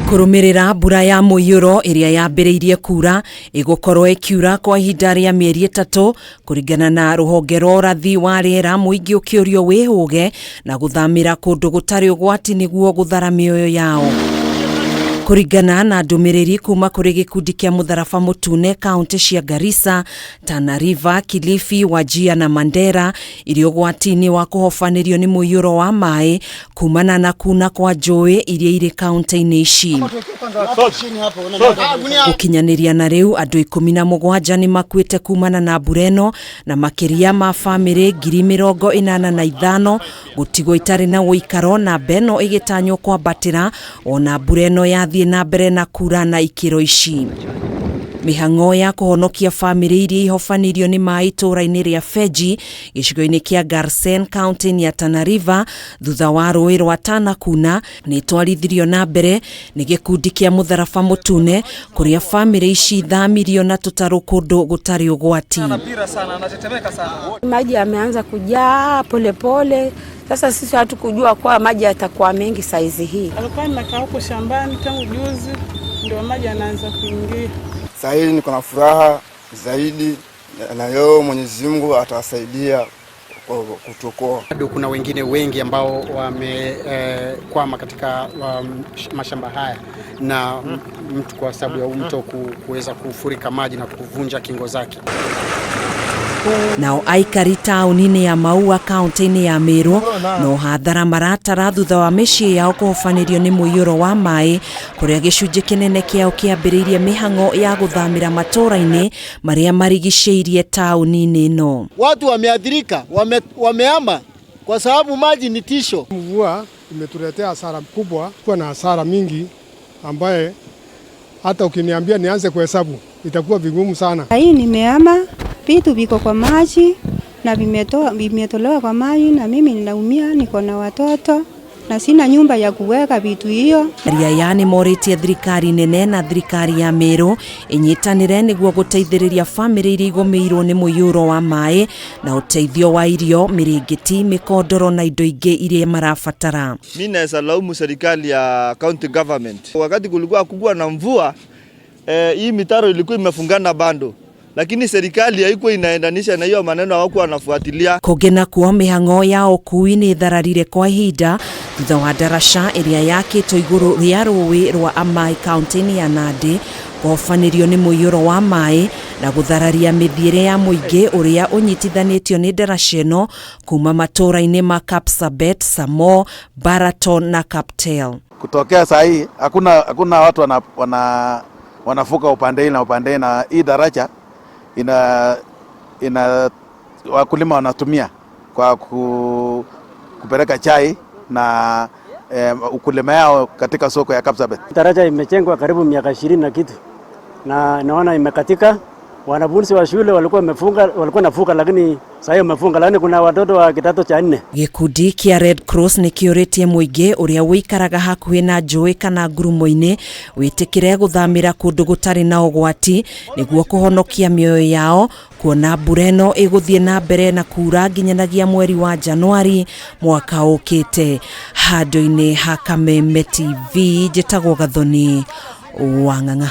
Kurumirira mbura ya muiyuro iria yambiriirie kura igukorwo ikiura kwa ihinda ria mieri 3 kuringana na ruhonge rwa urathi wa riera. Muingi ukiurio wihuge na guthamira kundu gutari ugwati niguo guthara mioyo yao. Kuringana na ndumiriri kuma kuri gikundi kia Mutharaba Mutune kaunti cia Garissa, Tana River, Kilifi, Wajir na Mandera iri ugwati-ini wa kuhofanirio ni muiyuro wa mai kumana na kuna kwa njui iria iri kaunti-ini ici. Gukinyaniria na riu andu 17 ni makuite kumana na mbura ino na makiria ma family 85,000 gutigwo itari na uikaro, na beno igitanyo kwambatira ona mbura ino yathie na mbere na kura na ikiro ici. Mihango ya kuhonokia family iria ihofanirio ni mai itura-ini ria Feji gicigo-ini kia Garsen kaunti ya Tana River thutha wa rui rwa Tana Kuna ni twarithirio na mbere ni gikundi kia Mutharaba Mutune kuria family ici thamirio na tutaru kundu gutari ugwati. Maji yameanza kujaa polepole. Sasa sisi hatukujua kwa maji yatakuwa mengi saizi hii. Alikuwa nimekaa huko shambani tangu juzi ndio maji yanaanza kuingia. Sasa hivi niko na furaha zaidi na leo Mwenyezi Mungu atawasaidia kutuokoa. Bado kuna wengine wengi ambao wamekwama katika mashamba haya na mtu kwa sababu ya mto kuweza kufurika maji na kuvunja kingo zake. Nao aikari tauni-ini ya Maua kaunti-ini ya Meru no hathara maratara thutha wa micii yao kuhofanirio ni muiyuro wa mai kuria gicunji kinene kiao kiambiriirie mihango ya guthamira matura-ini maria marigiceirie tauni-ini ino. Watu wameathirika, wameama kwa sababu maji ni tisho. Mvua imetuletea hasara kubwa, kwa na hasara mingi ambaye hata ukiniambia nianze kuhesabu itakuwa vigumu sana. Hii nimeama, vitu viko kwa maji na vimetolewa kwa maji na mimi ninaumia, niko na watoto na sina nyumba ya kuweka vitu hiyo. Yani moritie thirikari nene na thirikari ya Meru inyitanire niguo guteithiriria family iria igomeirwo ni muiyuro wa mai na uteithio wa irio, mirigiti, mikondoro na indo ingi iria marabatara. Mimi naweza laumu serikali ya county government. Wakati kulikuwa kugua na mvua hii mitaro ilikuwa imefungana bando, lakini serikali haikuwa inaendanisha na hiyo maneno, hawakuwa wanafuatilia. Kugena kuo mihango ya ukui ni thararire kwa ihinda thutha wa darasha iria yakitwo iguru ria rũĩ rwa Amai kaunti-ini ya Nandi kuhofanirio ni muiyuro wa mai na guthararia mithiire ya muingi uria unyitithanitio ni darasha ino kuma matura-ini ma Kapsabet, Samo, Baraton na Kaptel. Kutokea saa hii hakuna watu wanafuka upande na hii daraja ina wakulima wanatumia kwa kupeleka chai na ukulima yao katika soko ya Kapsabet. Daraja imejengwa karibu miaka 20 na kitu, na naona imekatika. Wanafunzi wa shule walikuwa nafuka, lakini sasa wamefunga, lakini kuna watoto wa kidato cha 4. Gikundi kia Red Cross ni kiuritie muingi uria wikaraga hakuhi na njui kana ngurumo-ini witikire guthamira kundu gutari na ugwati niguo kuhonokia mioyo yao, kuona mbura ino iguthie na mbere na kura nginyanagia mweri wa Januari mwaka ukite. Handu-ini ha Kameme TV, njitagwo Gathoni Wang'ang'a.